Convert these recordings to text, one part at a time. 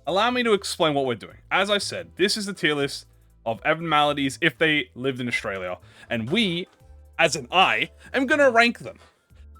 allow me to explain what we're doing. As I said, this is the tier list of abnormalities if they lived in Australia. And we, as an I, am going to rank them.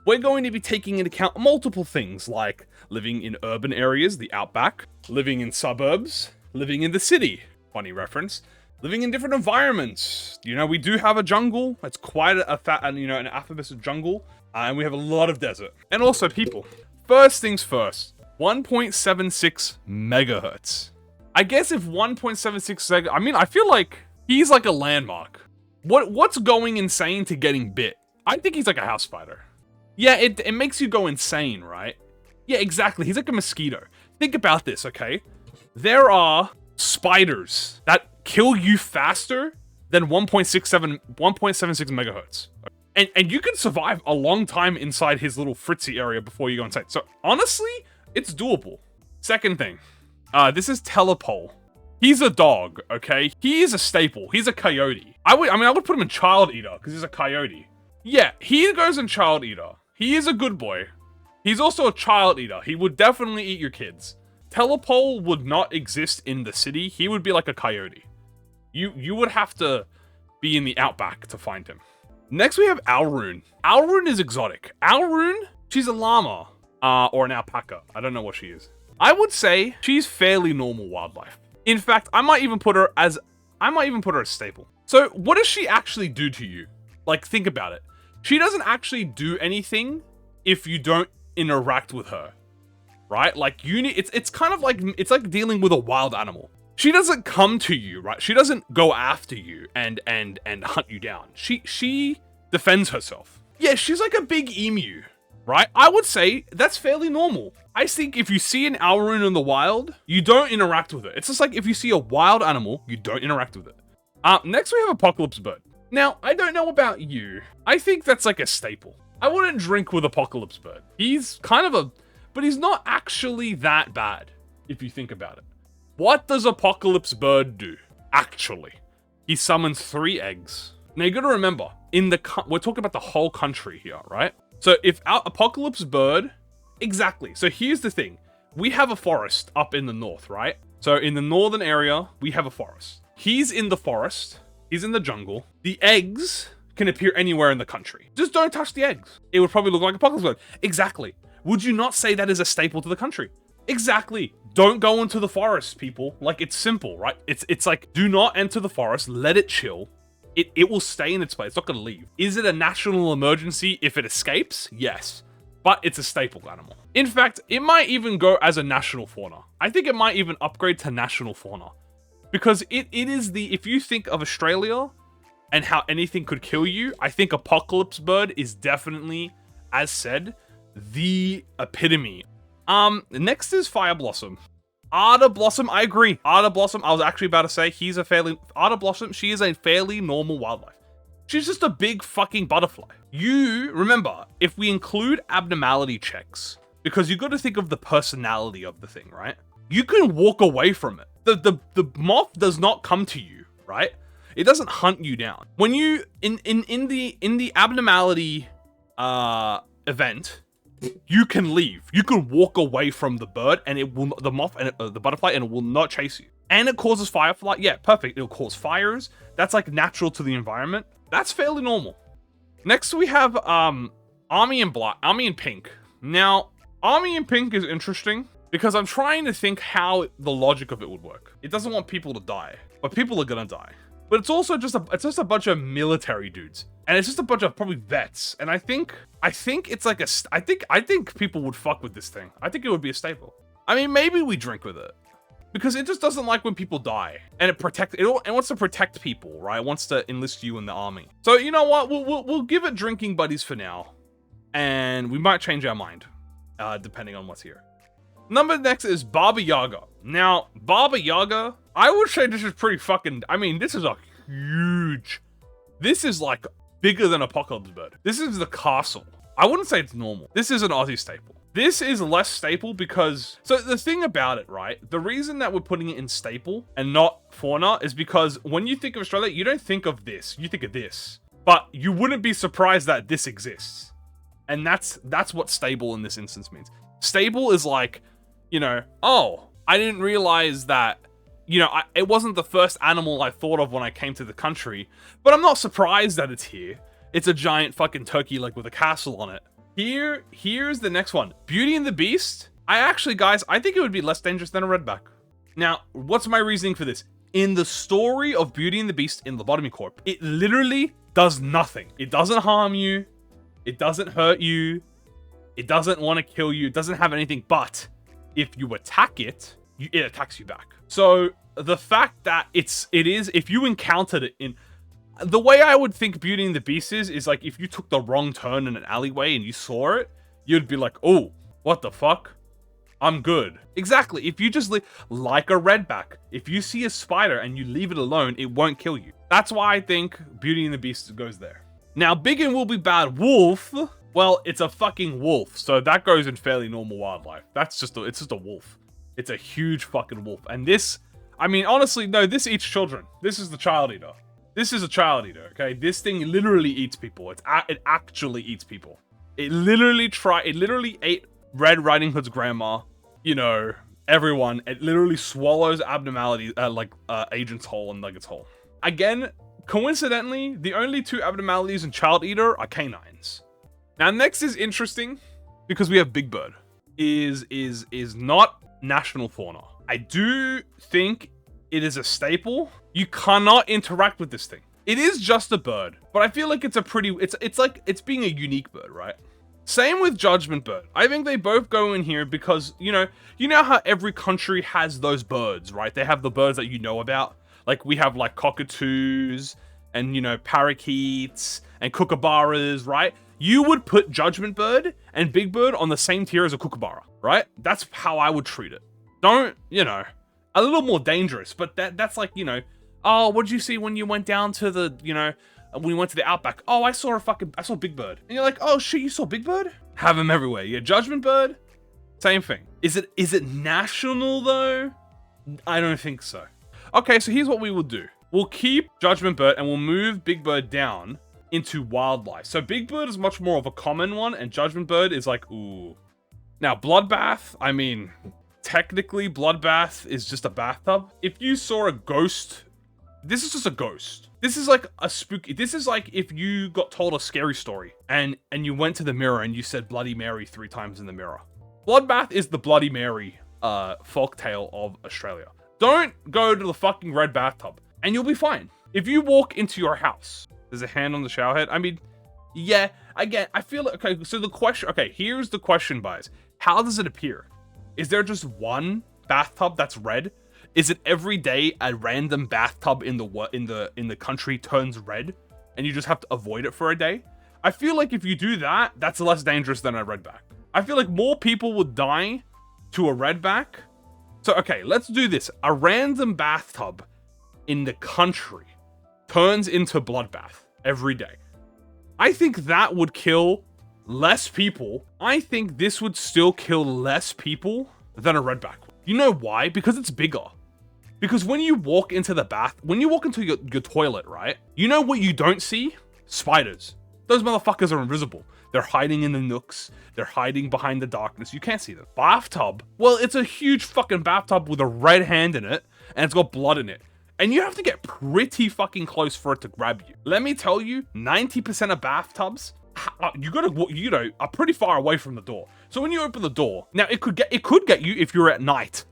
We're going to be taking into account multiple things like living in urban areas, the outback, living in suburbs, living in the city, funny reference, living in different environments. You know, we do have a jungle. It's quite an affamous jungle. And we have a lot of desert. And also people. First things first, 1.76 megahertz. I guess if 1.76 I mean, I feel like he's like a landmark. What's going insane to getting bit? I think he's like a house spider. Yeah, it makes you go insane, right? Yeah, exactly. He's like a mosquito. Think about this, okay? There are spiders that kill you faster than 1.76 megahertz. And you can survive a long time inside his little fritzy area before you go inside. So honestly, it's doable. Second thing, this is Telepole. He's a dog, okay? He is a staple. He's a coyote. I would put him in Child Eater because he's a coyote. Yeah, he goes in Child Eater. He is a good boy. He's also a child eater. He would definitely eat your kids. Telepole would not exist in the city. He would be like a coyote. You would have to be in the outback to find him. Next we have Alrune. Alrune is exotic. Alrune, she's a llama. Or an alpaca. I don't know what she is. I would say she's fairly normal wildlife. In fact, I might even put her as staple. So what does she actually do to you? Like, think about it. She doesn't actually do anything if you don't interact with her, right? Like it's kind of like, it's like dealing with a wild animal. She doesn't come to you, right? She doesn't go after you and hunt you down. She defends herself. Yeah, she's like a big emu, right? I would say that's fairly normal. I think if you see an Alrune in the wild, you don't interact with it. It's just like if you see a wild animal, you don't interact with it. Next we have Apocalypse Bird. Now, I don't know about you. I think that's like a staple. I wouldn't drink with Apocalypse Bird. He's kind of but he's not actually that bad, if you think about it. What does Apocalypse Bird do? Actually, he summons 3 eggs. Now you gotta remember, we're talking about the whole country here, right? So if Apocalypse Bird, exactly. So here's the thing. We have a forest up in the north, right? So in the northern area, we have a forest. He's in the forest. He's in the jungle. The eggs can appear anywhere in the country. Just don't touch the eggs. It would probably look like Apocalypse Bird. Exactly. Would you not say that is a staple to the country? Exactly. Don't go into the forest, people. Like, it's simple, right? It's like, do not enter the forest. Let it chill. It will stay in its place. It's not going to leave. Is it a national emergency if it escapes? Yes. But it's a staple animal. In fact, it might even go as a national fauna. I think it might even upgrade to national fauna. Because it is if you think of Australia and how anything could kill you, I think Apocalypse Bird is definitely, as said, the epitome. Next is Fire Blossom. Arda Blossom, I agree. Arda Blossom, I was actually about to say, Arda Blossom, she is a fairly normal wildlife. She's just a big fucking butterfly. Remember, if we include abnormality checks, because you got to think of the personality of the thing, right? You can walk away from it. The moth does not come to you, right? It doesn't hunt you down. When you in the abnormality event, you can leave. You can walk away from the bird, and the moth and the butterfly, and it will not chase you. And it causes firefly. Yeah, perfect. It'll cause fires. That's like natural to the environment. That's fairly normal. Next we have Army in Pink. Now, Army in Pink is interesting because I'm trying to think how the logic of it would work. It doesn't want people to die, but people are gonna die. But it's also just a bunch of military dudes, and it's just a bunch of probably vets. And I think it's like I think people would fuck with this thing. I think it would be a staple. I mean, maybe we drink with it because it just doesn't like when people die, and it wants to protect people, right? It wants to enlist you in the army. So you know what? We'll give it drinking buddies for now, and we might change our mind depending on what's here. Number next is Baba Yaga. Now, Baba Yaga, I would say this is pretty fucking, I mean, this is this is like bigger than Apocalypse Bird. This is the castle. I wouldn't say it's normal. This is an Aussie staple. This is less staple because, so the thing about it, right? The reason that we're putting it in staple and not fauna is because when you think of Australia, you don't think of this, you think of this. But you wouldn't be surprised that this exists. And that's what stable in this instance means. Stable is like, you know, oh, I didn't realize that, you know, it wasn't the first animal I thought of when I came to the country, but I'm not surprised that it's here. It's a giant fucking turkey, like, with a castle on it. Here's the next one. Beauty and the Beast. Guys, I think it would be less dangerous than a redback. Now, what's my reasoning for this? In the story of Beauty and the Beast in Lobotomy Corp, it literally does nothing. It doesn't harm you. It doesn't hurt you. It doesn't want to kill you. It doesn't have anything, but if you attack it, it attacks you back. So the fact that if you encountered it in, the way I would think Beauty and the Beast is like, if you took the wrong turn in an alleyway and you saw it, you'd be like, oh, what the fuck? I'm good. Exactly. If you just like a redback, if you see a spider and you leave it alone, it won't kill you. That's why I think Beauty and the Beast goes there. Now, Big and Will Be Bad Wolf. Well, it's a fucking wolf, so that goes in fairly normal wildlife. It's just a wolf. It's a huge fucking wolf. And this, I mean, honestly, no, this eats children. This is the child eater. This is a child eater, okay? This thing literally eats people. It actually eats people. It literally ate Red Riding Hood's grandma, you know, everyone. It literally swallows Abnormalities, Agent's Whole and Nugget's Whole. Again, coincidentally, the only two Abnormalities in Child Eater are canines. Now, next is interesting because we have Big Bird. Is not national fauna. I do think it is a staple. You cannot interact with this thing. It is just a bird, but I feel like it's a pretty, it's like, it's being a unique bird, right? Same with Judgment Bird. I think they both go in here because, you know how every country has those birds, right? They have the birds that you know about. Like, we have, like, cockatoos and, you know, parakeets and kookaburras, right? You would put Judgment Bird and Big Bird on the same tier as a kookaburra, right? That's how I would treat it. Don't, you know, a little more dangerous, but that's like, you know, oh, what did you see when you went down to the, you know, when we went to the Outback? Oh, I saw Big Bird. And you're like, oh shit, you saw Big Bird? Have him everywhere. Yeah, Judgment Bird, same thing. Is it national though? I don't think so. Okay, so here's what we will do. We'll keep Judgment Bird and we'll move Big Bird down into wildlife. So Big Bird is much more of a common one and Judgment Bird is like, ooh. Now, Bloodbath, I mean, technically Bloodbath is just a bathtub. If you saw a ghost, this is just a ghost. This is like a spooky, this is like if you got told a scary story and you went to the mirror and you said Bloody Mary 3 times in the mirror. Bloodbath is the Bloody Mary folktale of Australia. Don't go to the fucking red bathtub and you'll be fine. If you walk into your house, there's a hand on the shower head. I mean, yeah, again, I feel like, okay, so the question, okay, here's the question, guys. How does it appear? Is there just one bathtub that's red? Is it every day a random bathtub in the country turns red and you just have to avoid it for a day? I feel like if you do that, that's less dangerous than a redback. I feel like more people would die to a redback. So, okay, let's do this. A random bathtub in the country turns into bloodbath every day. I think that would kill less people. I think this would still kill less people than a redback. You know why? Because it's bigger. Because when you walk into the bath, when you walk into your toilet, right? You know what you don't see? Spiders. Those motherfuckers are invisible. They're hiding in the nooks. They're hiding behind the darkness. You can't see them. Bathtub. Well, it's a huge fucking bathtub with a red hand in it, and it's got blood in it. And you have to get pretty fucking close for it to grab you. Let me tell you, 90% of bathtubs, you know, are pretty far away from the door. So when you open the door, now it could get you if you're at night.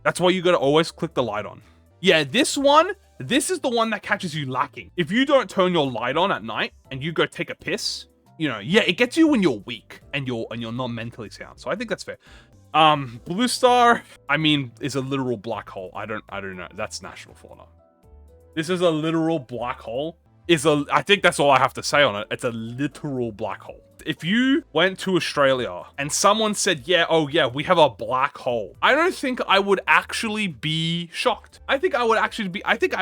That's why you gotta always click the light on. Yeah, this is the one that catches you lacking. If you don't turn your light on at night and you go take a piss, you know, yeah, it gets you when you're weak and you're not mentally sound. So I think that's fair. Blue Star, I mean, is a literal black hole. I don't know. That's national fauna. This is a literal black hole. I think that's all I have to say on it. It's a literal black hole. If you went to Australia and someone said, yeah, oh yeah, we have a black hole, I don't think I would actually be shocked. I think I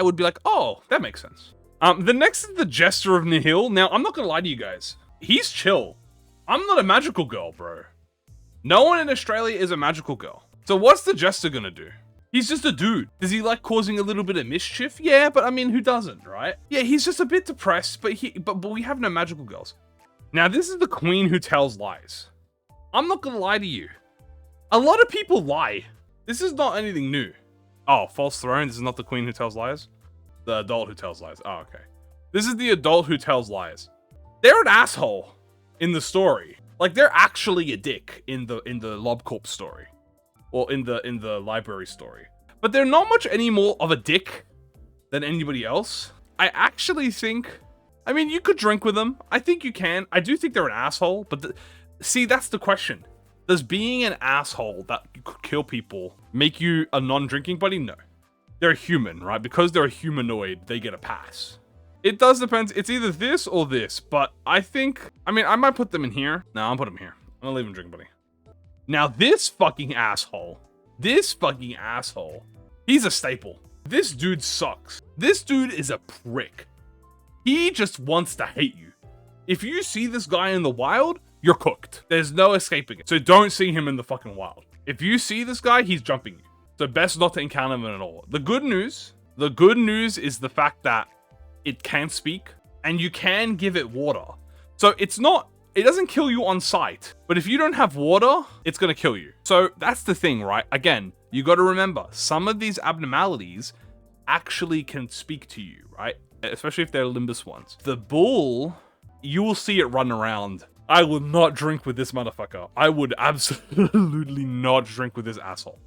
would be like, oh, that makes sense. The next is the Jester of Nihil. Now, I'm not gonna lie to you guys. He's chill. I'm not a magical girl, bro. No one in Australia is a magical girl. So what's the Jester gonna do? He's just a dude. Does he like causing a little bit of mischief? Yeah, but I mean, who doesn't, right? Yeah, he's just a bit depressed, but we have no magical girls. Now, this is the queen who tells lies. I'm not gonna lie to you. A lot of people lie. This is not anything new. Oh, false throne. This is not the queen who tells lies. The adult who tells lies. Oh, okay. This is the adult who tells lies. They're an asshole in the story. Like, they're actually a dick in the LobCorp story, or in the library story. But they're not much any more of a dick than anybody else. I actually think, I mean, you could drink with them. I think you can. I do think they're an asshole, but see, that's the question. Does being an asshole that could kill people make you a non-drinking buddy? No. They're human, right? Because they're a humanoid, they get a pass. It does depend. It's either this or this, but I think, I mean, I might put them in here. No, I'll put them here. I'm gonna leave them drinking buddy. Now, this fucking asshole, he's a staple. This dude sucks. This dude is a prick. He just wants to hate you. If you see this guy in the wild, you're cooked. There's no escaping it. So don't see him in the fucking wild. If you see this guy, he's jumping you. So best not to encounter him at all. The good news is the fact that it can speak and you can give it water. So it doesn't kill you on sight, but if you don't have water, it's gonna kill you. So that's the thing, right? Again, you gotta remember, some of these abnormalities actually can speak to you, right? Especially if they're limbus ones. The bull, you will see it run around. I will not drink with this motherfucker. I would absolutely not drink with this asshole.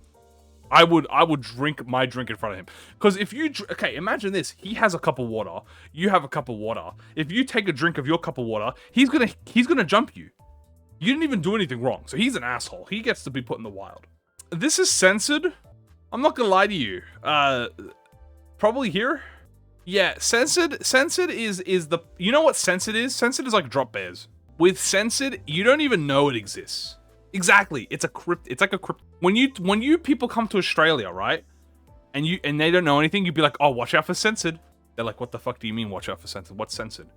I would drink my drink in front of him. Because if you, okay, imagine this. He has a cup of water. You have a cup of water. If you take a drink of your cup of water, he's gonna jump you. You didn't even do anything wrong. So he's an asshole. He gets to be put in the wild. This is censored. I'm not gonna lie to you. Probably here. Yeah, censored is the, you know what censored is? Censored is like drop bears. With censored, you don't even know it exists. Exactly. It's like a crypt. When you people come to Australia, right? And they don't know anything, you'd be like, oh, watch out for censored. They're like, what the fuck do you mean watch out for censored? What's censored?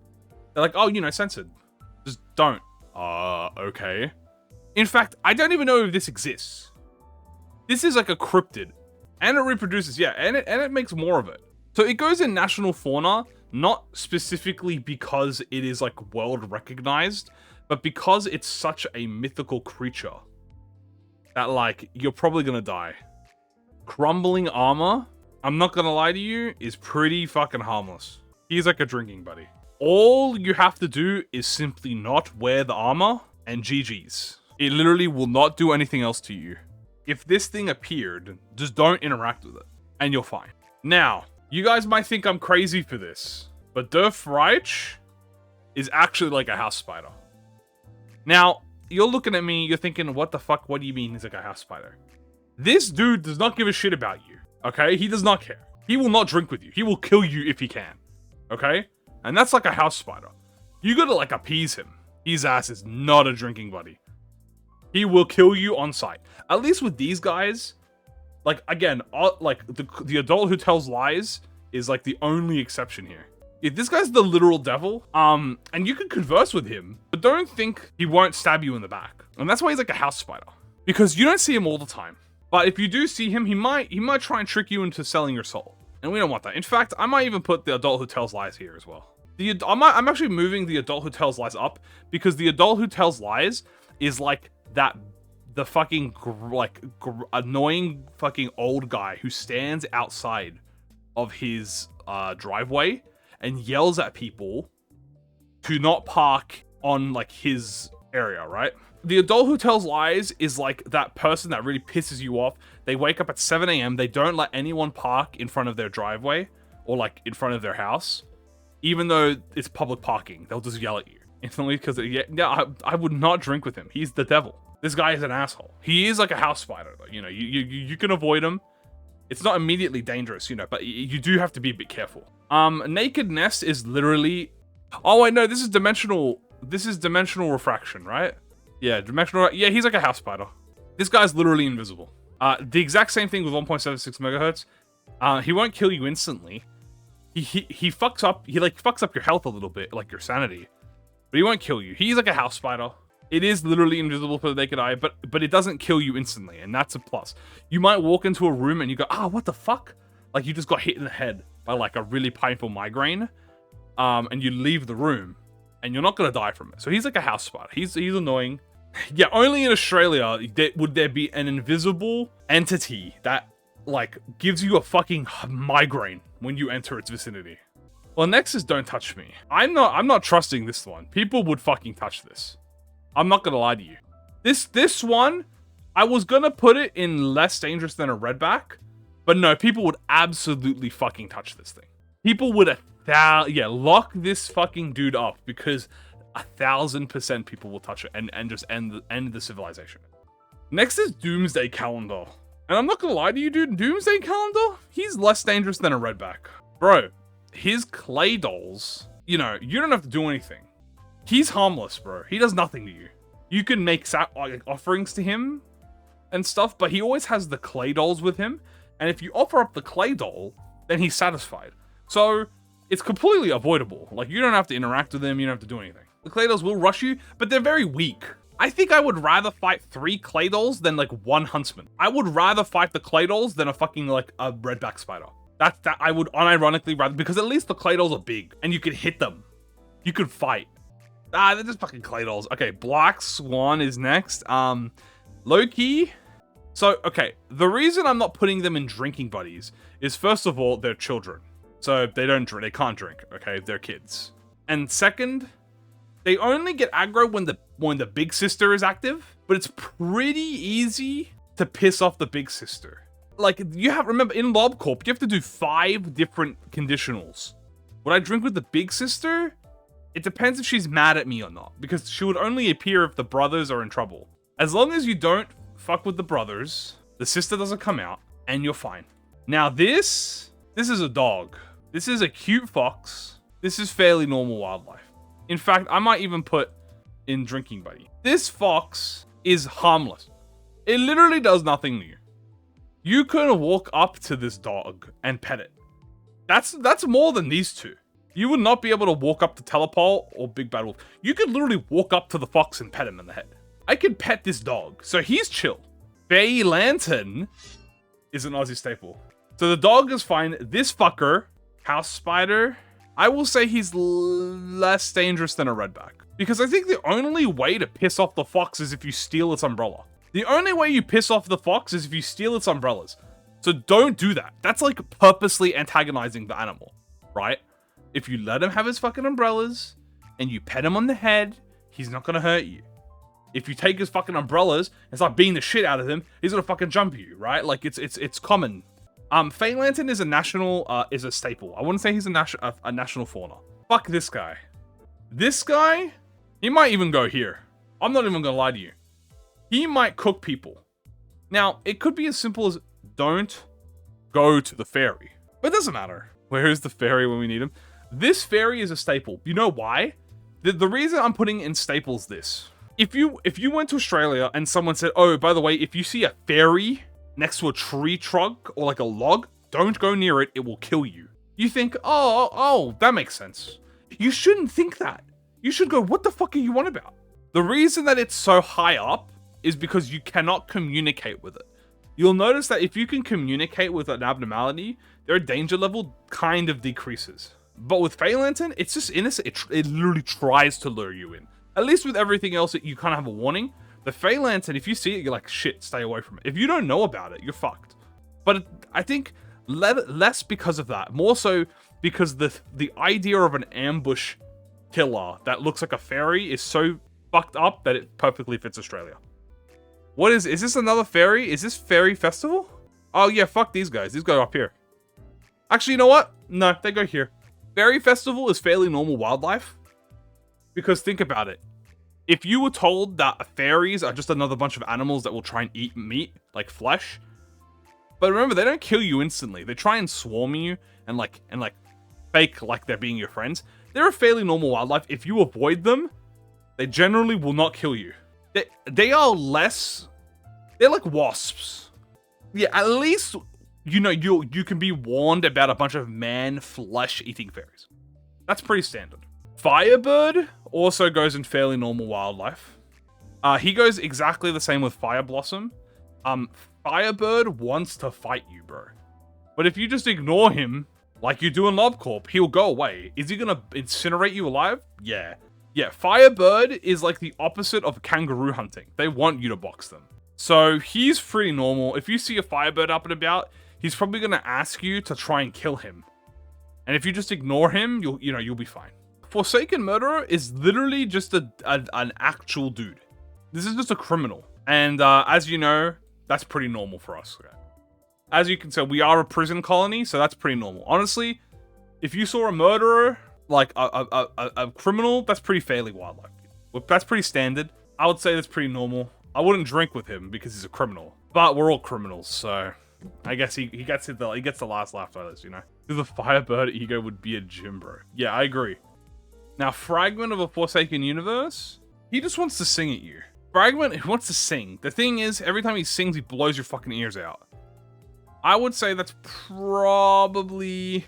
They're like, oh, you know, censored. Just don't. Okay. In fact, I don't even know if this exists. This is like a cryptid. And it reproduces, yeah, and it makes more of it. So it goes in national fauna, not specifically because it is like world recognized, but because it's such a mythical creature that, like, you're probably gonna die. Crumbling armor, I'm not gonna lie to you, is pretty fucking harmless. He's like a drinking buddy. All you have to do is simply not wear the armor, and GG's. It literally will not do anything else to you. If this thing appeared, just don't interact with it, and you're fine. Now, you guys might think I'm crazy for this, but Durf Reich is actually like a house spider. Now, you're looking at me, you're thinking, what the fuck, what do you mean he's like a house spider? This dude does not give a shit about you, okay? He does not care. He will not drink with you. He will kill you if he can, okay? And that's like a house spider. You gotta, like, appease him. His ass is not a drinking buddy. He will kill you on sight. At least with these guys, like, again, like, the adult who tells lies is, like, the only exception here. Yeah, this guy's the literal devil, and you can converse with him, but don't think he won't stab you in the back. And that's why he's like a house spider. Because you don't see him all the time. But if you do see him, he might try and trick you into selling your soul. And we don't want that. In fact, I might even put the adult who tells lies here as well. I'm actually moving the adult who tells lies up, because the adult who tells lies is like the fucking, annoying fucking old guy who stands outside of his driveway and yells at people to not park on, like, his area, right? The adult who tells lies is like that person that really pisses you off. They wake up at 7 a.m. They don't let anyone park in front of their driveway or, like, in front of their house, even though it's public parking. They'll just yell at you instantly because, yeah, I would not drink with him. He's the devil. This guy is an asshole. He is like a house spider, though. You know, you can avoid him. It's not immediately dangerous, you know, but you do have to be a bit careful. Naked Nest is literally... Oh, wait, no, this is dimensional refraction, right? Yeah, yeah, he's like a house spider. This guy's literally invisible. The exact same thing with 1.76 megahertz. He won't kill you instantly. He fucks up your health a little bit, like your sanity. But he won't kill you. He's like a house spider. It is literally invisible for the naked eye, but it doesn't kill you instantly, and that's a plus. You might walk into a room and you go, what the fuck? Like, you just got hit in the head by, like, a really painful migraine, and you leave the room, and you're not gonna die from it. So he's like a house spider. He's annoying. Yeah, only in Australia would there be an invisible entity that, like, gives you a fucking migraine when you enter its vicinity. Well, next is Don't Touch Me. I'm not trusting this one. People would fucking touch this. I'm not gonna lie to you. This one, I was gonna put it in less dangerous than a redback, but no, people would absolutely fucking touch this thing. People would lock this fucking dude up because 1000% people will touch it and just end the civilization. Next is Doomsday Calendar. And I'm not gonna lie to you, dude, Doomsday Calendar, he's less dangerous than a redback. Bro, his clay dolls, you know, you don't have to do anything. He's harmless, bro. He does nothing to you. You can make offerings to him and stuff, but he always has the clay dolls with him. And if you offer up the clay doll, then he's satisfied. So it's completely avoidable. Like, you don't have to interact with them. You don't have to do anything. The clay dolls will rush you, but they're very weak. I think I would rather fight 3 clay dolls than like 1 huntsman. I would rather fight the clay dolls than a fucking like a redback spider. That I would unironically rather, because at least the clay dolls are big and you can hit them. You could fight. They're just fucking clay dolls. Okay, Black Swan is next. Low-key. So, okay, the reason I'm not putting them in drinking buddies is, first of all, they're children. So they can't drink, okay? They're kids. And second, they only get aggro when the big sister is active, but it's pretty easy to piss off the big sister. Like, remember, in Lob Corp, you have to do 5 different conditionals. Would I drink with the big sister? It depends if she's mad at me or not, because she would only appear if the brothers are in trouble. As long as you don't fuck with the brothers, the sister doesn't come out, and you're fine. Now this is a dog. This is a cute fox. This is fairly normal wildlife. In fact, I might even put in drinking buddy. This fox is harmless. It literally does nothing to you. You can walk up to this dog and pet it. That's more than these two. You would not be able to walk up to Telepole or Big Bad Wolf. You could literally walk up to the fox and pet him in the head. I could pet this dog, so he's chill. Bay Lantern is an Aussie staple. So the dog is fine. This fucker, House Spider, I will say he's less dangerous than a redback. Because I think the only way to piss off the fox is if you steal its umbrella. The only way you piss off the fox is if you steal its umbrellas. So don't do that. That's like purposely antagonizing the animal, right? If you let him have his fucking umbrellas and you pet him on the head, he's not gonna hurt you. If you take his fucking umbrellas and start beating the shit out of him, he's gonna fucking jump you, right? Like it's common. Fey Lantern is a staple. I wouldn't say he's a national fauna. Fuck this guy. This guy, he might even go here. I'm not even gonna lie to you. He might cook people. Now, it could be as simple as don't go to the ferry. But it doesn't matter. Where is the ferry when we need him? This ferry is a staple. You know why? The reason I'm putting in staples this. If you went to Australia and someone said, oh, by the way, if you see a ferry next to a tree trunk or like a log, don't go near it. It will kill you. You think, oh, that makes sense. You shouldn't think that. You should go, what the fuck are you on about? The reason that it's so high up is because you cannot communicate with it. You'll notice that if you can communicate with an abnormality, their danger level kind of decreases. But with Fey Lantern, it's just innocent. It literally tries to lure you in. At least with everything else, you kind of have a warning. The Fey Lantern, if you see it, you're like, shit, stay away from it. If you don't know about it, you're fucked. But I think less because of that. More so because the idea of an ambush killer that looks like a fairy is so fucked up that it perfectly fits Australia. What is this another fairy? Is this Fairy Festival? Oh yeah, fuck these guys. These go up here. Actually, you know what? No, they go here. Fairy Festival is fairly normal wildlife. Because think about it. If you were told that fairies are just another bunch of animals that will try and eat meat, like flesh. But remember, they don't kill you instantly. They try and swarm you and like fake like they're being your friends. They're a fairly normal wildlife. If you avoid them, they generally will not kill you. They are less... They're like wasps. Yeah, at least, you know, you can be warned about a bunch of man flesh-eating fairies. That's pretty standard. Firebird also goes in fairly normal wildlife. He goes exactly the same with Fire Blossom. Firebird wants to fight you, bro. But if you just ignore him, like you do in LobCorp, he'll go away. Is he gonna incinerate you alive? Yeah. Yeah, Firebird is like the opposite of kangaroo hunting. They want you to box them. So he's pretty normal. If you see a Firebird up and about, he's probably going to ask you to try and kill him. And if you just ignore him, you'll be fine. Forsaken Murderer is literally just an actual dude. This is just a criminal. And as you know, that's pretty normal for us. Okay? As you can tell, we are a prison colony, so that's pretty normal. Honestly, if you saw a murderer, like a criminal, that's pretty fairly wildlife. That's pretty standard. I would say that's pretty normal. I wouldn't drink with him because he's a criminal. But we're all criminals, so I guess he gets the last laugh out of this, you know? The Firebird ego would be a gym bro. Yeah, I agree. Now, Fragment of a Forsaken Universe, he just wants to sing at you. Fragment, he wants to sing. The thing is, every time he sings, he blows your fucking ears out. I would say that's probably...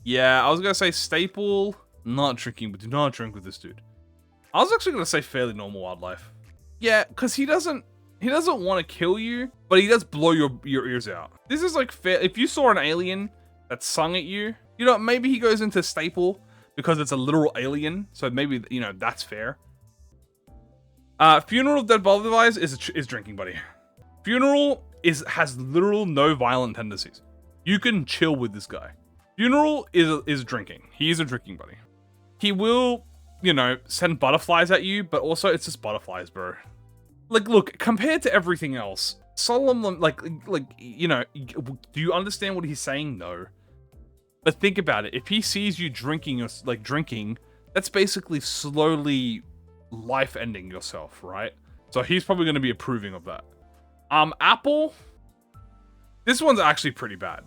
Yeah, I was going to say staple, not drinking, but do not drink with this dude. I was actually going to say fairly normal wildlife. Yeah, because he doesn't want to kill you, but he does blow your ears out. This is like fair. If you saw an alien that sung at you, you know, maybe he goes into staple because it's a literal alien. So maybe, you know, that's fair. Funeral of Dead Butterflies is drinking, buddy. Funeral has literal no violent tendencies. You can chill with this guy. Funeral is drinking. He is a drinking buddy. He will, you know, send butterflies at you, but also it's just butterflies, bro. Like, look, compared to everything else, Solemn, like, you know, do you understand what he's saying? No. But think about it. If he sees you drinking, that's basically slowly life-ending yourself, right? So he's probably going to be approving of that. Apple. This one's actually pretty bad.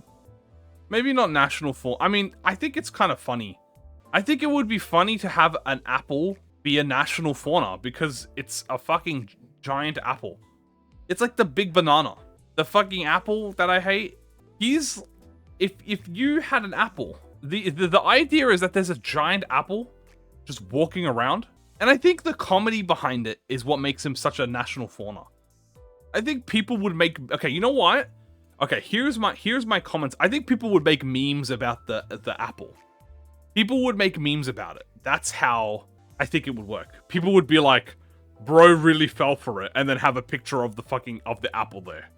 Maybe not national fauna. I mean, I think it's kind of funny. I think it would be funny to have an apple be a national fauna because it's a fucking giant apple. It's like the big banana. The fucking apple that I hate. If you had an apple, the idea is that there's a giant apple just walking around. And I think the comedy behind it is what makes him such a national fauna. I think people would make... Okay, you know what? Okay, here's my comments. I think people would make memes about the apple. People would make memes about it. That's how I think it would work. People would be like, bro really fell for it, and then have a picture of the apple there.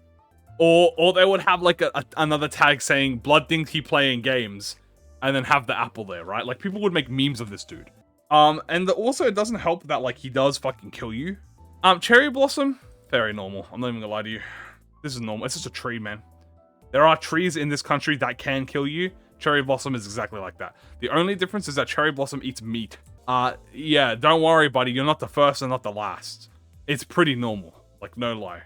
Or they would have like another tag saying blood thinks he playing games, and then have the apple there, right? Like people would make memes of this dude. And also it doesn't help that like he does fucking kill you. Cherry Blossom, very normal. I'm not even gonna lie to you. This is normal. It's just a tree, man. There are trees in this country that can kill you. Cherry Blossom is exactly like that. The only difference is that Cherry Blossom eats meat. Yeah, don't worry, buddy. You're not the first and not the last. It's pretty normal. Like, no lie.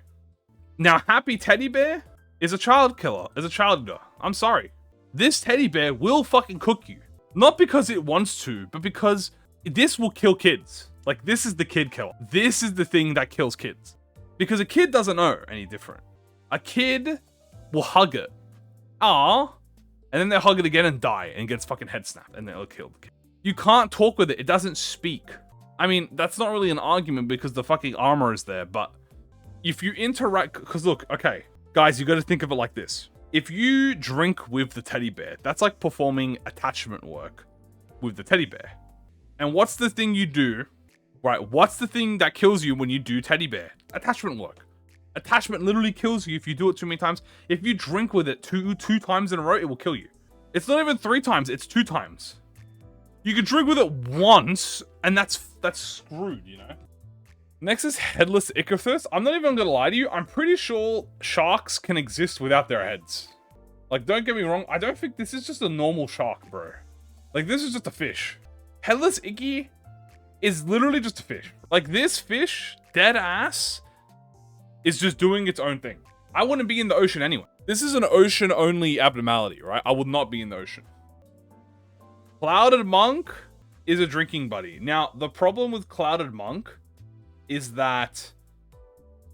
Now, Happy Teddy Bear is a child killer. Is a child killer. I'm sorry. This teddy bear will fucking cook you. Not because it wants to, but because this will kill kids. Like, this is the kid killer. This is the thing that kills kids. Because a kid doesn't know any different. A kid will hug it. Ah, and then they'll hug it again and die and gets fucking head snapped and then it'll kill the kid. You can't talk with it. It doesn't speak. I mean, that's not really an argument because the fucking armor is there, but if you interact, because look, okay, guys, you got to think of it like this. If you drink with the teddy bear, that's like performing attachment work with the teddy bear. And what's the thing you do, right? What's the thing that kills you when you do teddy bear? Attachment work. Attachment literally kills you if you do it too many times. If you drink with it two times in a row, it will kill you. It's not even 3 times, it's 2 times. You can drink with it once, and that's screwed, you know? Next is Headless Ichthys. I'm not even gonna lie to you, I'm pretty sure sharks can exist without their heads. Like, don't get me wrong, I don't think this is just a normal shark, bro. Like, this is just a fish. Headless Icky is literally just a fish. Like, this fish, dead ass, is just doing its own thing. I wouldn't be in the ocean anyway. This is an ocean-only abnormality, right? I would not be in the ocean. Clouded Monk is a drinking buddy. Now, the problem with Clouded Monk is that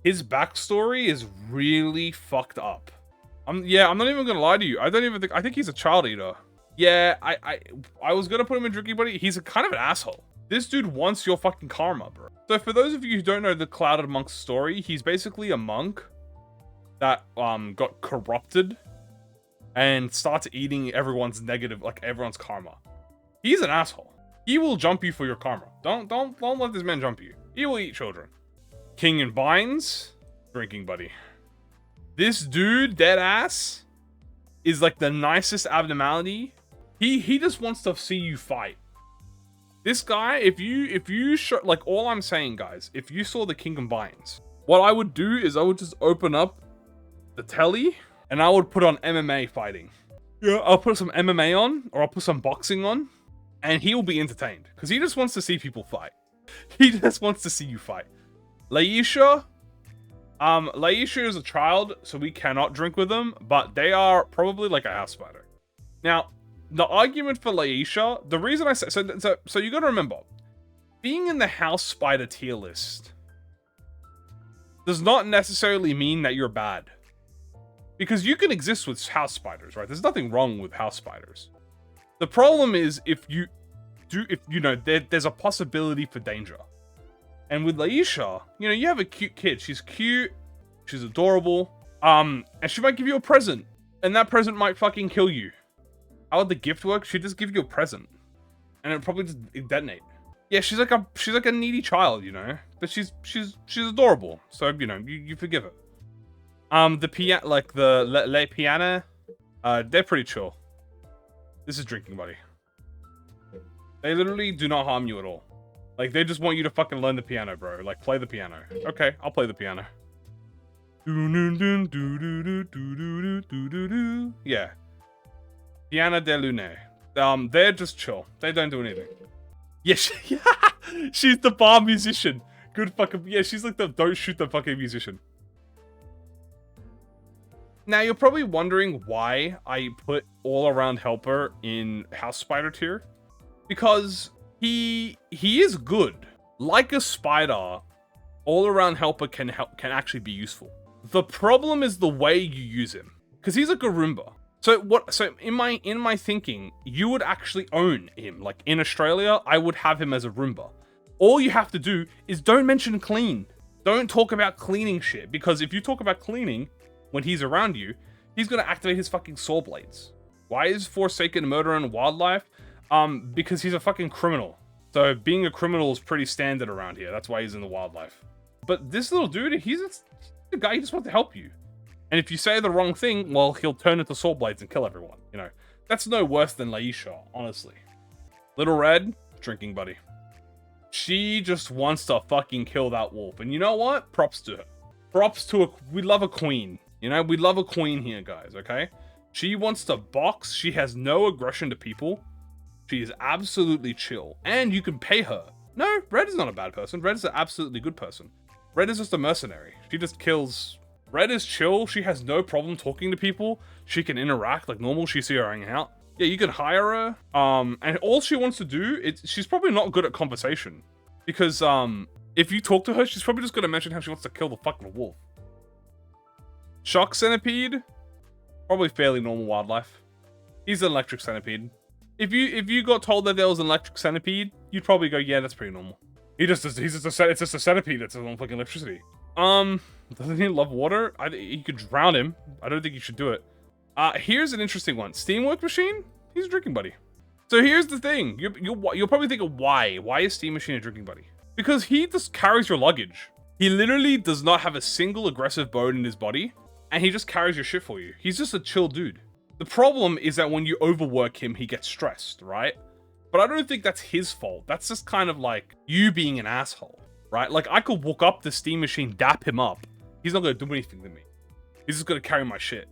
his backstory is really fucked up. Yeah, I'm not even gonna lie to you. I think he's a child eater. Yeah, I was gonna put him in drinking buddy. He's a kind of an asshole. This dude wants your fucking karma, bro. So for those of you who don't know the Clouded Monk's story, he's basically a monk that got corrupted and starts eating everyone's negative, like everyone's karma. He's an asshole. He will jump you for your karma. Don't let this man jump you. He will eat children. King in Vines, drinking buddy. This dude, dead ass, is like the nicest abnormality. He just wants to see you fight. This guy, if you like, all I'm saying, guys, if you saw the King in Vines, what I would do is I would just open up the telly and I would put on MMA fighting. Yeah, I'll put some MMA on, or I'll put some boxing on, and he will be entertained because he just wants to see people fight. He just wants to see you fight. Laisha, Laisha is a child, so we cannot drink with them, but they are probably like a house spider. Now, the argument for Laisha, the reason I say so you got to remember, being in the house spider tier list does not necessarily mean that you're bad, because you can exist with house spiders, right? There's nothing wrong with house spiders. The problem is if you know, there's a possibility for danger. And with Laisha, you know, you have a cute kid. She's cute, she's adorable, and she might give you a present, and that present might fucking kill you. How would the gift work? She'd just give you a present, and it'd probably just detonate. Yeah, she's like a needy child, you know, but she's adorable. So you know, you forgive her. The piano, like the le piano, they're pretty chill. This is drinking buddy. They literally do not harm you at all. Like, they just want you to fucking learn the piano, bro. Like, play the piano. Okay, I'll play the piano. Yeah. Piano de Lune. They're just chill. They don't do anything. Yeah, she's the bar musician. Good fucking... Yeah, she's like the don't shoot the fucking musician. Now, you're probably wondering why I put all-around helper in house spider tier. Because he is good. Like a spider, all-around helper can actually be useful. The problem is the way you use him, because he's like a Roomba. So in my thinking, you would actually own him. Like in Australia, I would have him as a Roomba. All you have to do is don't mention clean. Don't talk about cleaning shit, because if you talk about cleaning when he's around you, he's gonna activate his fucking saw blades. Why is Forsaken murder and wildlife? Because he's a fucking criminal. So being a criminal is pretty standard around here. That's why he's in the wildlife. But this little dude, he's a guy who just wants to help you. And if you say the wrong thing, well, he'll turn into saw blades and kill everyone. You know, that's no worse than Laisha, honestly. Little Red, drinking buddy. She just wants to fucking kill that wolf. And you know what? Props to her. Props to we love a queen. You know, we love a queen here, guys, okay? She wants to box. She has no aggression to people. She is absolutely chill. And you can pay her. No, Red is not a bad person. Red is an absolutely good person. Red is just a mercenary. She just kills... Red is chill. She has no problem talking to people. She can interact like normal. She see her hanging out. Yeah, you can hire her. And all she wants to do is... She's probably not good at conversation. Because, if you talk to her, she's probably just going to mention how she wants to kill the fucking wolf. Shock Centipede. Probably fairly normal wildlife. He's an electric centipede. If you got told that there was an electric centipede, you'd probably go, yeah, that's pretty normal. It's just a centipede that's on fucking electricity. Doesn't he love water? You could drown him. I don't think you should do it. Here's an interesting one. Steamwork Machine? He's a drinking buddy. So here's the thing. You'll probably think of why. Why is Steam Machine a drinking buddy? Because he just carries your luggage. He literally does not have a single aggressive bone in his body, and he just carries your shit for you. He's just a chill dude. The problem is that when you overwork him, he gets stressed, right? But I don't think that's his fault. That's just kind of like you being an asshole, right? Like, I could walk up the Steam Machine, dap him up. He's not going to do anything to me. He's just going to carry my shit.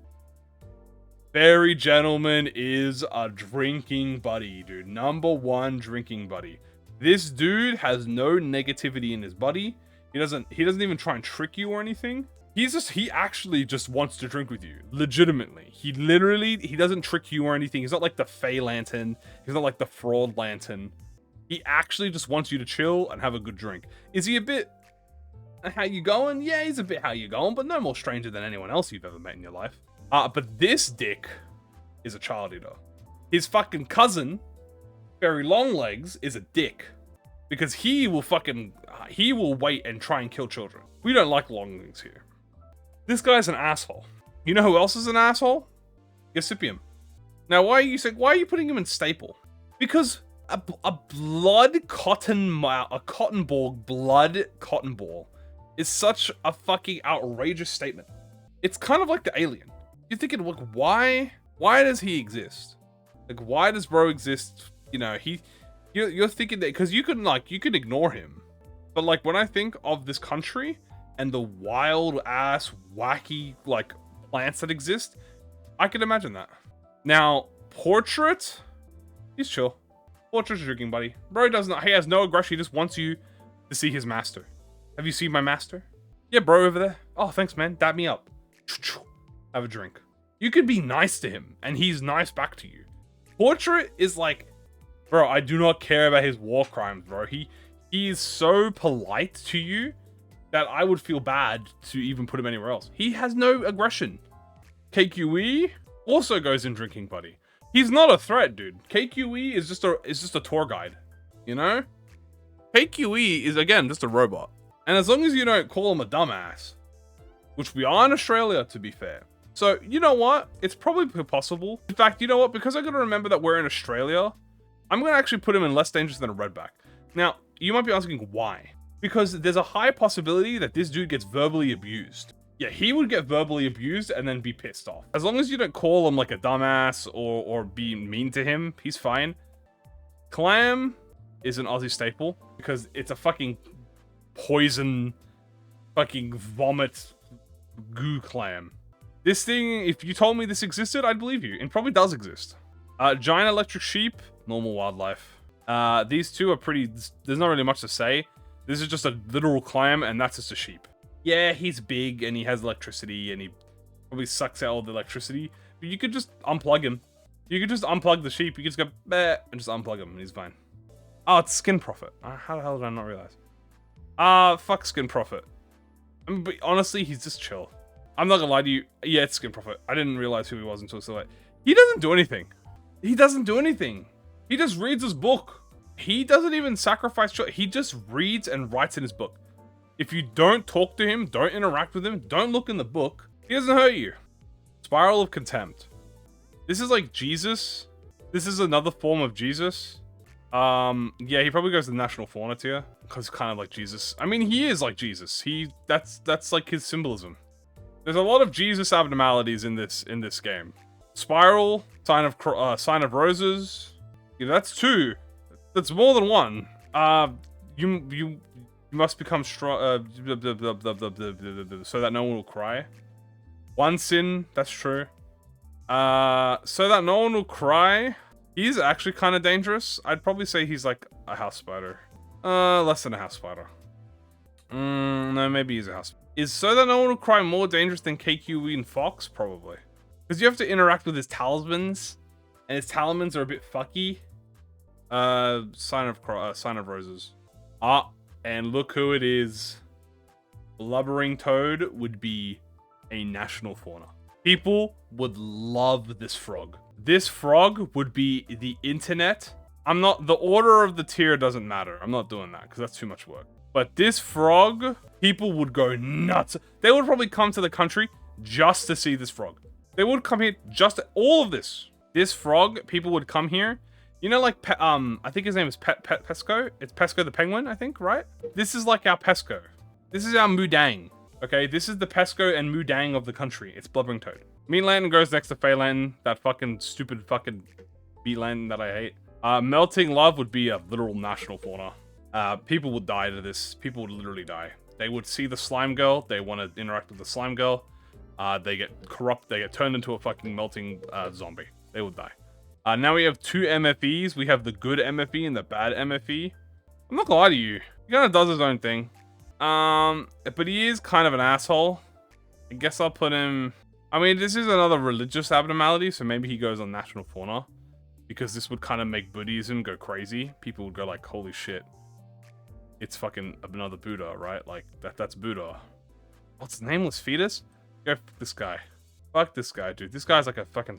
Fairy Gentleman is a drinking buddy, dude. Number one drinking buddy. This dude has no negativity in his buddy. He doesn't even try and trick you or anything. He actually just wants to drink with you. Legitimately. He doesn't trick you or anything. He's not like the Fey Lantern. He's not like the Fraud Lantern. He actually just wants you to chill and have a good drink. Is he a bit how you going? Yeah, he's a bit how you going, but no more stranger than anyone else you've ever met in your life. But this dick is a child eater. His fucking cousin, Very Long Legs, is a dick. Because he will wait and try and kill children. We don't like long legs here. This guy's an asshole. You know who else is an asshole? Gossipium. Now, why are you putting him in staple? Because A blood cotton a cotton ball, blood cotton ball is such a fucking outrageous statement. It's kind of like the alien. You're thinking, look, why does he exist? Like, why does bro exist? You know, you're thinking that because you can ignore him, but like when I think of this country and the wild ass wacky like plants that exist, I can imagine that. Now, Portrait, he's chill. Portrait's drinking buddy. Bro he has no aggression. He just wants you to see his master. Have you seen my master? Yeah, bro, over there. Oh, thanks, man. Dab me up. Have a drink. You could be nice to him, and he's nice back to you. Portrait is like, bro, I do not care about his war crimes, bro. He is so polite to you that I would feel bad to even put him anywhere else. He has no aggression. KQE also goes in drinking buddy. He's not a threat, dude. KQE is just a tour guide, you know? KQE is, again, just a robot. And as long as you don't call him a dumbass, which we are in Australia, to be fair. So, you know what? It's probably possible. In fact, you know what? Because I gotta remember that we're in Australia, I'm gonna actually put him in less dangerous than a redback. Now, you might be asking why. Because there's a high possibility that this dude gets verbally abused. Yeah, he would get verbally abused and then be pissed off. As long as you don't call him like a dumbass or be mean to him, he's fine. Clam is an Aussie staple because it's a fucking poison, fucking vomit goo clam. This thing, if you told me this existed, I'd believe you. It probably does exist. Giant electric sheep, normal wildlife. These two are pretty, there's not really much to say. This is just a literal clam and that's just a sheep. Yeah, he's big and he has electricity and he probably sucks out all the electricity. But you could just unplug him. You could just unplug the sheep. You could just go, bleh, and just unplug him and he's fine. Oh, it's Skin Prophet. How the hell did I not realize? Fuck Skin Prophet. I mean, but honestly, he's just chill. I'm not gonna lie to you. Yeah, it's Skin Prophet. I didn't realize who he was until so late. He doesn't do anything. He doesn't do anything. He just reads his book. He doesn't even sacrifice. He just reads and writes in his book. If you don't talk to him, don't interact with him, don't look in the book, he doesn't hurt you. Spiral of Contempt. This is like Jesus. This is another form of Jesus. Yeah, he probably goes to the national fauna tier because kind of like Jesus. I mean, he is like Jesus. That's like his symbolism. There's a lot of Jesus abnormalities in this game. Spiral, sign of roses. Yeah, that's two. That's more than one. You must become strong, so that no one will cry. One sin, that's true. So that no one will cry. He's actually kind of dangerous. I'd probably say he's like a house spider. Less than a house spider. No, maybe he's a house. Is so that no one will cry more dangerous than KQE and Fox? Probably. Because you have to interact with his talismans. And his talismans are a bit fucky. Sign of roses. And look who it is. Blubbering Toad would be a national fauna. People would love this frog. This frog would be the internet. The order of the tier doesn't matter. I'm not doing that because that's too much work. But this frog, people would go nuts. They would probably come to the country just to see this frog. They would come here just to, all of this. This frog, people would come here. You know, like, I think his name is Pesco. It's Pesco the penguin, I think, right? This is like our Pesco. This is our Mudang. Okay, this is the Pesco and Mudang of the country. It's Blubbering Toad. Meat Lantern goes next to Fey Lantern, that fucking stupid fucking Beat Lantern that I hate. Melting Love would be a literal national fauna. People would die to this. People would literally die. They would see the slime girl. They want to interact with the slime girl. They get corrupt. They get turned into a fucking melting zombie. They would die. Now we have two MFEs. We have the good MFE and the bad MFE. I'm not gonna lie to you. He kind of does his own thing. But he is kind of an asshole. I guess I'll put him... I mean, this is another religious abnormality, so maybe he goes on national fauna. Because this would kind of make Buddhism go crazy. People would go like, holy shit. It's fucking another Buddha, right? Like, that's Buddha. What's Nameless Fetus? Go fuck this guy. Fuck this guy, dude. This guy's like a fucking...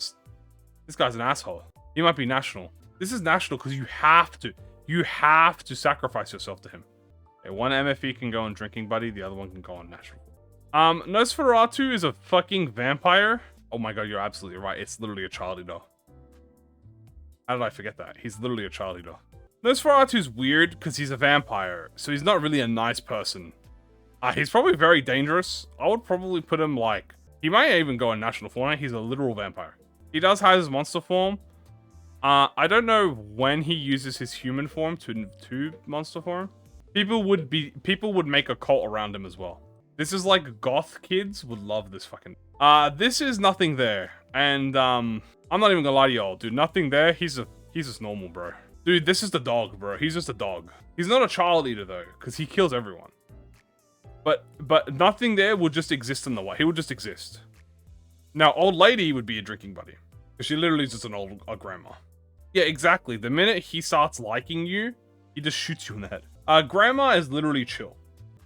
This guy's an asshole. He might be national. This is national because you have to. You have to sacrifice yourself to him. Okay, one MFE can go on Drinking Buddy. The other one can go on national. Nosferatu is a fucking vampire. Oh my god, you're absolutely right. It's literally a child eater. How did I forget that? He's literally a child eater. Nosferatu's weird because he's a vampire, so he's not really a nice person. He's probably very dangerous. I would probably put him like... He might even go in national fauna. He's a literal vampire. He does have his monster form. I don't know when he uses his human form to monster form. People would make a cult around him as well. This is like goth kids would love this fucking... This is Nothing There. And, I'm not even gonna lie to y'all, dude. Nothing There, he's just normal, bro. Dude, this is the dog, bro. He's just a dog. He's not a child eater, though, because he kills everyone. But Nothing There will just exist in the way. He would just exist. Now, Old Lady would be a drinking buddy. Because she literally is just a grandma. Yeah, exactly. The minute he starts liking you, he just shoots you in the head. Grandma is literally chill.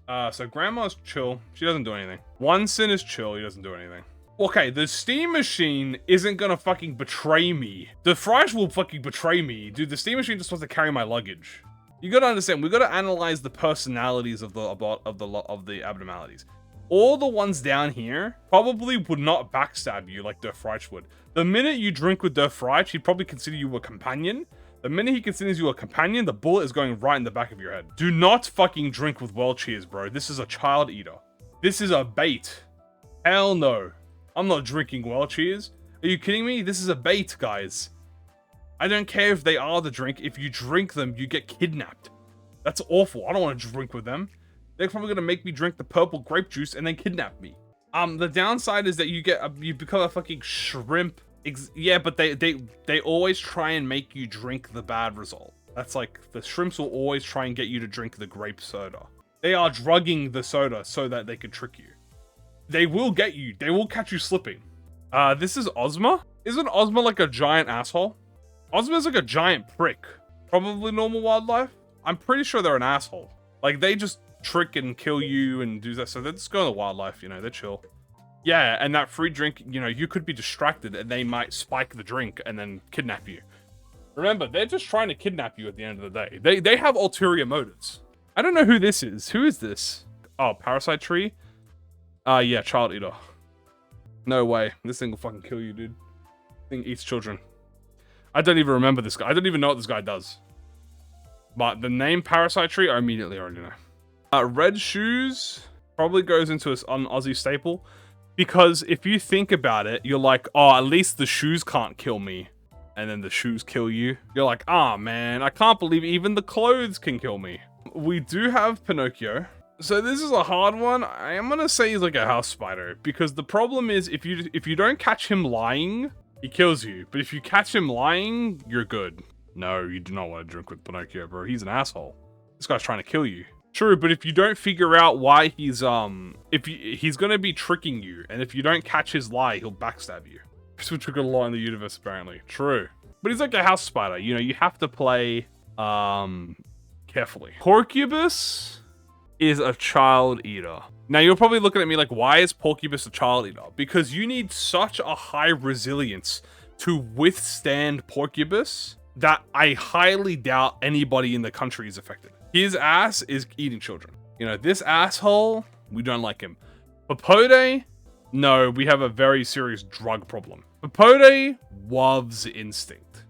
So Grandma's chill. She doesn't do anything. One Sin is chill. He doesn't do anything. Okay, the steam machine isn't gonna fucking betray me. The Frysh will fucking betray me. Dude, the steam machine just wants to carry my luggage. You gotta understand, we gotta analyze the personalities of the abnormalities. All the ones down here probably would not backstab you like Der Frysh would. The minute you drink with Der Frysh, he'd probably consider you a companion. The minute he considers you a companion, the bullet is going right in the back of your head. Do not fucking drink with Well Cheers, bro. This is a child eater. This is a bait. Hell no. I'm not drinking Well Cheers. Are you kidding me? This is a bait, guys. I don't care if they are the drink. If you drink them, you get kidnapped. That's awful. I don't want to drink with them. They're probably gonna make me drink the purple grape juice and then kidnap me. The downside is that you become a fucking shrimp. Yeah, but they always try and make you drink the bad result. That's like, the shrimps will always try and get you to drink the grape soda. They are drugging the soda so that they can trick you. They will get you. They will catch you slipping. This is Ozma? Isn't Ozma like a giant asshole? Ozma's like a giant prick. Probably normal wildlife. I'm pretty sure they're an asshole. Like, they just trick and kill you and do that. So they're just going to wildlife, you know, they're chill. Yeah, and that free drink, you know, you could be distracted and they might spike the drink and then kidnap you. Remember, they're just trying to kidnap you at the end of the day. They have ulterior motives. I don't know who this is. Who is this? Oh, Parasite Tree? Yeah, Child Eater. No way. This thing will fucking kill you, dude. This thing eats children. I don't even remember this guy. I don't even know what this guy does. But the name Parasite Tree, I immediately already know. Red Shoes probably goes into an Aussie staple. Because if you think about it, you're like, oh, at least the shoes can't kill me. And then the shoes kill you. You're like, oh man, I can't believe even the clothes can kill me. We do have Pinocchio. So this is a hard one. I am gonna say he's like a house spider. Because the problem is, if you don't catch him lying, he kills you. But if you catch him lying, you're good. No, you do not want to drink with Pinocchio, bro. He's an asshole. This guy's trying to kill you. True, but if you don't figure out why he's he's gonna be tricking you, and if you don't catch his lie, he'll backstab you. Which took a lot in the universe, apparently. True. But he's like a house spider, you know, you have to play carefully. Porcubus is a child eater. Now you're probably looking at me like, why is Porcubus a child eater? Because you need such a high resilience to withstand Porcubus that I highly doubt anybody in the country is affected. His ass is eating children. You know, this asshole, we don't like him. Popode, no, we have a very serious drug problem. Popode loves instinct.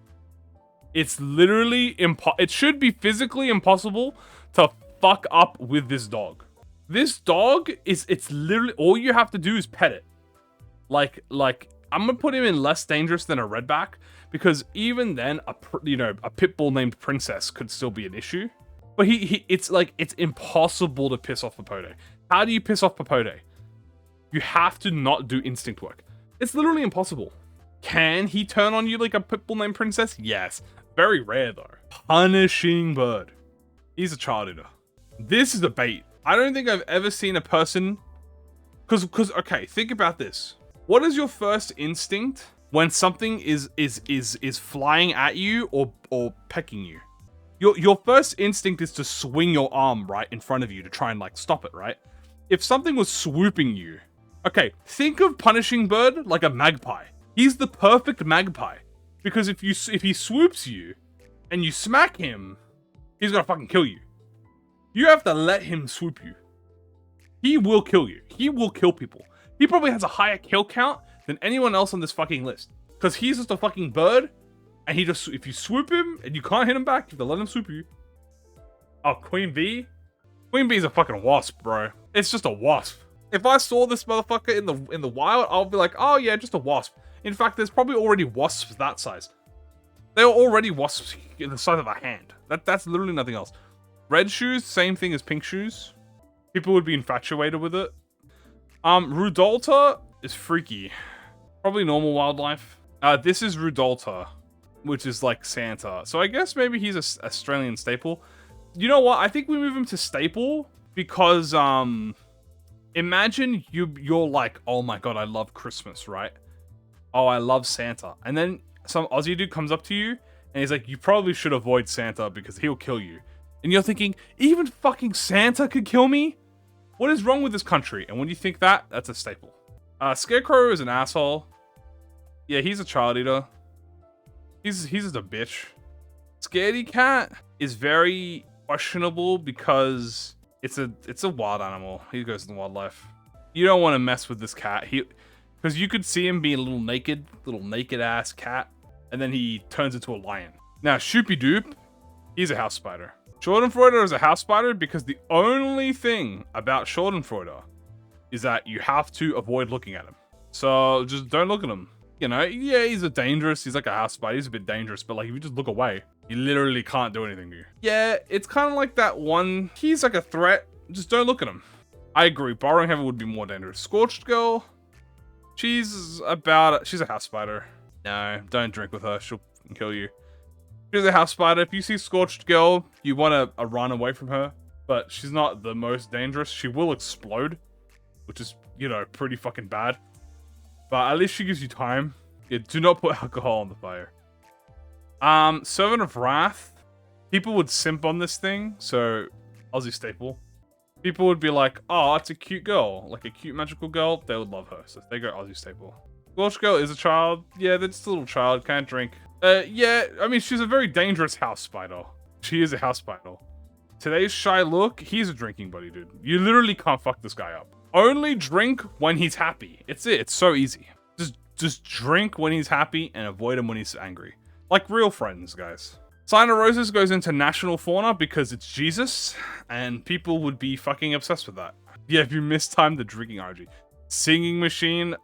It's literally it should be physically impossible to fuck up with this dog. This dog it's literally, all you have to do is pet it. Like, I'm gonna put him in less dangerous than a redback, because even then, a pit bull named Princess could still be an issue. But it's impossible to piss off Popode. How do you piss off Popode? You have to not do instinct work. It's literally impossible. Can he turn on you like a pit bull named Princess? Yes. Very rare though. Punishing Bird. He's a child eater. This is a bait. I don't think I've ever seen a person... Cause okay, think about this. What is your first instinct when something is flying at you or pecking you? Your first instinct is to swing your arm right in front of you to try and like stop it, right? If something was swooping you, okay, think of Punishing Bird like a magpie. He's the perfect magpie, because if he swoops you and you smack him, he's gonna fucking kill you. You have to let him swoop you. He will kill you. He will kill people. He probably has a higher kill count than anyone else on this fucking list, because he's just a fucking bird And he just, if you swoop him and you can't hit him back, you have to let him swoop you. Oh, Queen Bee? Queen Bee is a fucking wasp, bro. It's just a wasp. If I saw this motherfucker in the wild, I'll be like, oh yeah, just a wasp. In fact, there's probably already wasps that size. They're already wasps in the size of a hand. That's literally nothing else. Red shoes, same thing as pink shoes. People would be infatuated with it. Rudolta is freaky. Probably normal wildlife. This is Rudolta, which is like Santa. So I guess maybe he's a Australian staple. You know what? I think we move him to staple because imagine you're like, oh my god, I love Christmas, right? Oh, I love Santa. And then some Aussie dude comes up to you and he's like, you probably should avoid Santa because he'll kill you. And you're thinking, even fucking Santa could kill me? What is wrong with this country? And when you think that, that's a staple. Scarecrow is an asshole. Yeah, he's a child eater. He's just a bitch. Scaredy Cat is very questionable because it's a wild animal. He goes in wildlife. You don't want to mess with this cat. Because you could see him being a little naked ass cat, and then he turns into a lion. Now, Shoopy Doop, he's a house spider. Schadenfreude is a house spider because the only thing about Schadenfreude is that you have to avoid looking at him. So just don't look at him. You know, yeah, he's like a house spider. He's a bit dangerous, but like if you just look away, he literally can't do anything to you. Yeah, it's kind of like that one. He's like a threat. Just don't look at him. I agree. Borrowing Heaven would be more dangerous. Scorched Girl, she's a house spider. No, don't drink with her. She'll kill you. She's a house spider. If you see Scorched Girl, you want to run away from her. But she's not the most dangerous. She will explode, which is, you know, pretty fucking bad. But at least she gives you time. Yeah, do not put alcohol on the fire. Servant of Wrath. People would simp on this thing, so Aussie staple. People would be like, oh, it's a cute girl. Like a cute magical girl. They would love her, so they go Aussie staple. Scorched Girl is a child. Yeah, they're just a little child. Can't drink. Yeah, I mean, she's a very dangerous house spider. She is a house spider. Today's Shy Look, he's a drinking buddy, dude. You literally can't fuck this guy up. Only drink when he's happy. It's it. It's so easy. Just drink when he's happy and avoid him when he's angry. Like real friends, guys. Sign of Roses goes into national fauna because it's Jesus, and people would be fucking obsessed with that. Yeah, if you mistime the drinking RG. Singing Machine,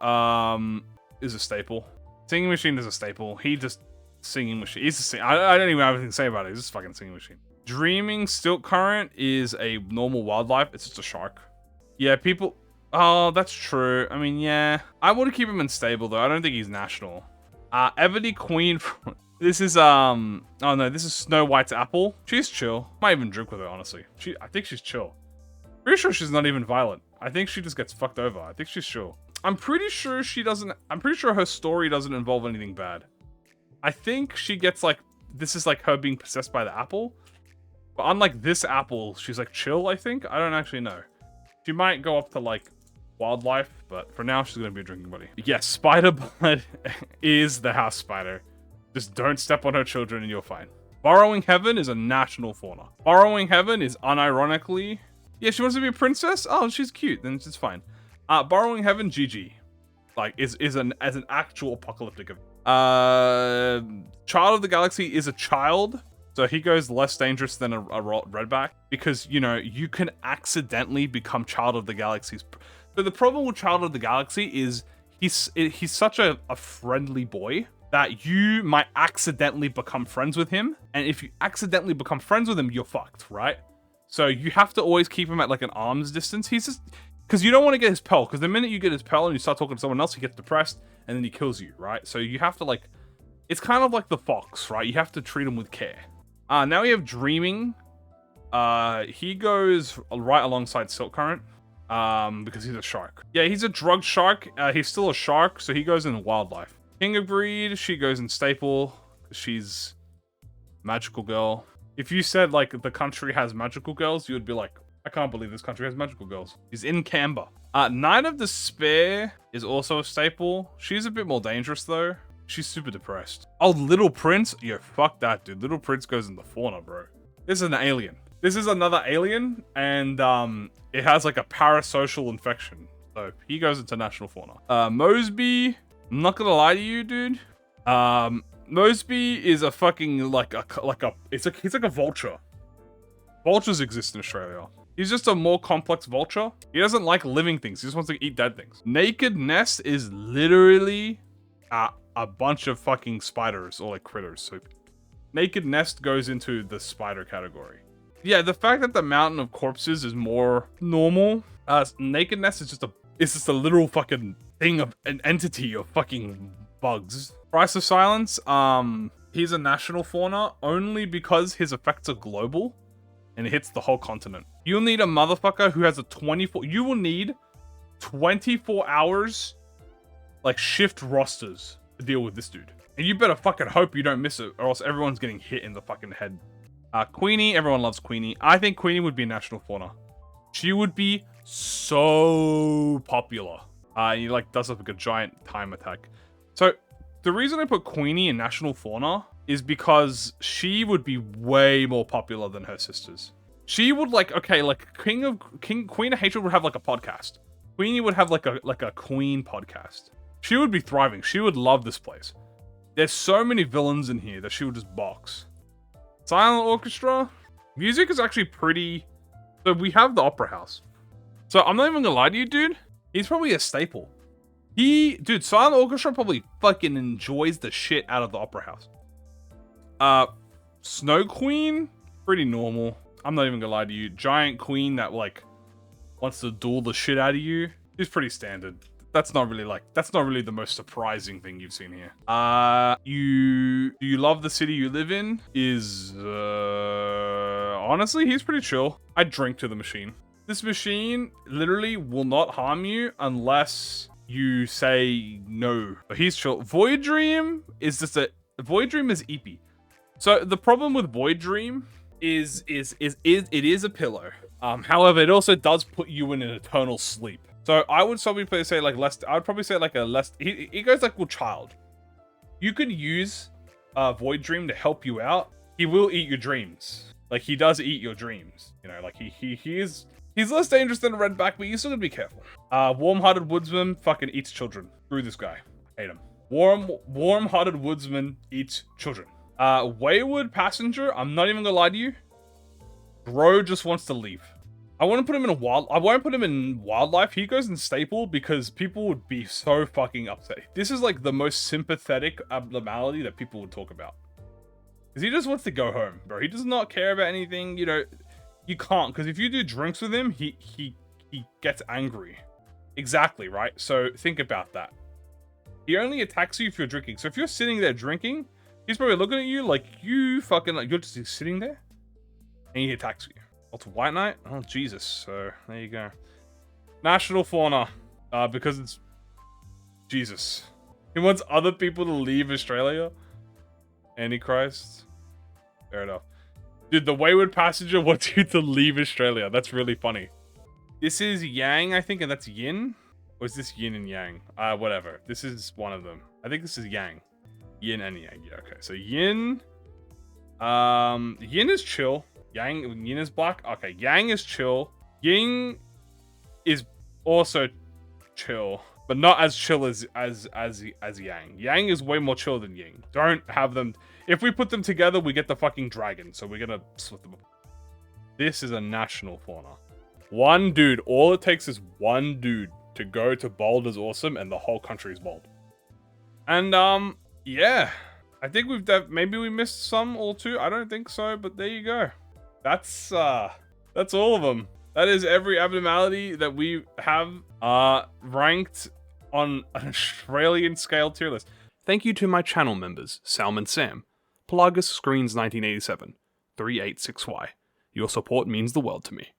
is a staple. Singing Machine is a staple. Singing Machine. He's I don't even have anything to say about it. He's just fucking Singing Machine. Dreaming Stilt Current is a normal wildlife. It's just a shark. Yeah, people... Oh, that's true. I mean, yeah. I would keep him in stable, though. I don't think he's national. Ebony Queen... This is, oh no, this is Snow White's apple. She's chill. Might even drink with her, honestly. I think she's chill. Pretty sure she's not even violent. I think she just gets fucked over. I think she's chill. I'm pretty sure her story doesn't involve anything bad. I think she gets, like, this is, like, her being possessed by the apple. But unlike this apple, she's, like, chill, I think. I don't actually know. She might go up to, like, wildlife, but for now, she's gonna be a drinking buddy. Yes, Spider Blood is the house spider. Just don't step on her children and you're fine. Borrowing Heaven is a national fauna. Borrowing Heaven is unironically... Yeah, she wants to be a princess? Oh, she's cute. Then it's fine. Borrowing Heaven, GG. Like, as an actual apocalyptic event. Child of the Galaxy is a child. So he goes less dangerous than a redback. Because, you know, you can accidentally become Child of the Galaxy's... So the problem with Child of the Galaxy is he's such a friendly boy that you might accidentally become friends with him. And if you accidentally become friends with him, you're fucked, right? So you have to always keep him at like an arm's distance. He's just... Because you don't want to get his pell. Because the minute you get his pell and you start talking to someone else, he gets depressed. And then he kills you, right? So you have to like... It's kind of like the fox, right? You have to treat him with care. Now we have Dreaming. He goes right alongside Silk Current. Because he's a shark. Yeah, he's a drug shark. He's still a shark, so he goes in wildlife. King of Greed, she goes in staple. She's magical girl. If you said, like, the country has magical girls, you would be like, I can't believe this country has magical girls. She's in Canberra. Night of Despair is also a staple. She's a bit more dangerous, though. She's super depressed. Oh, Little Prince? Yo, fuck that, dude. Little Prince goes in the fauna, bro. This is an alien. This is another alien, and, it has, like, a parasocial infection. So, he goes into national fauna. Mosby... I'm not gonna lie to you, dude. Mosby is a fucking he's like a vulture. Vultures exist in Australia. He's just a more complex vulture. He doesn't like living things. He just wants to eat dead things. Naked Nest is literally a bunch of fucking spiders or like critters. So Naked Nest goes into the spider category. Yeah, the fact that the mountain of corpses is more normal. Naked Nest is just a literal fucking thing of an entity of fucking bugs. Price of Silence, he's a national fauna only because his effects are global and it hits the whole continent. You'll need a motherfucker who has you will need 24 hours, like shift rosters to deal with this dude. And you better fucking hope you don't miss it or else everyone's getting hit in the fucking head. Queenie, everyone loves Queenie. I think Queenie would be a national fauna. She would be so popular. He like does like a giant time attack. So the reason I put Queenie in national fauna is because she would be way more popular than her sisters. She would Queen of Hatred would have like a podcast. Queenie would have like a Queen podcast. She would be thriving. She would love this place. There's so many villains in here that she would just box. Silent Orchestra. Music is actually pretty... So we have the Opera House. So I'm not even gonna lie to you, dude. He's probably a staple. Dude, Silent Orchestra probably fucking enjoys the shit out of the Opera House. Snow Queen, pretty normal. I'm not even gonna lie to you. Giant Queen that like wants to duel the shit out of you is pretty standard. That's not really the most surprising thing you've seen here. Do you love the city you live in? Honestly, he's pretty chill. I drink to the machine. This machine literally will not harm you unless you say no. But he's chill. Void Dream is Void Dream is eepy. So the problem with Void Dream is it is a pillow. However, it also does put you in an eternal sleep. So I would probably say like less. I would probably say like a less. He goes like with child. You can use Void Dream to help you out. He will eat your dreams. Like he does eat your dreams. You know, like he's less dangerous than a Redback, but you still gotta be careful. Warm-hearted Woodsman fucking eats children. Screw this guy. Hate him. Warm-hearted Woodsman eats children. Wayward Passenger. I'm not even gonna lie to you. Bro just wants to leave. I won't put him in wildlife. He goes in staple because people would be so fucking upset. This is like the most sympathetic abnormality that people would talk about. Because he just wants to go home, bro. He does not care about anything. You know, you can't. Because if you do drinks with him, he gets angry. Exactly, right? So think about that. He only attacks you if you're drinking. So if you're sitting there drinking, he's probably looking at you like you fucking like you're just sitting there, and he attacks you. What's White Knight? Oh, Jesus. So, there you go. National fauna. Because it's... Jesus. He wants other people to leave Australia? Antichrist? Fair enough. Dude, the Wayward Passenger wants you to leave Australia. That's really funny. This is Yang, I think, and that's Yin? Or is this Yin and Yang? Whatever. This is one of them. I think this is Yang. Yin and Yang. Yeah, okay. So, Yin... Yin is chill. Yin is black. Okay, Yang is chill. Ying is also chill, but not as chill as Yang. Yang is way more chill than Ying. Don't have them. If we put them together, we get the fucking dragon. So we're gonna split them up. This is a national fauna. One dude. All it takes is one dude to go to bold is awesome, and the whole country is bold. And yeah, I think maybe we missed some or two. I don't think so, but there you go. That's all of them. That is every abnormality that we have ranked on an Australian scale tier list. Thank you to my channel members, Salmon Sam, Pelagus Screens 1987, 386Y. Your support means the world to me.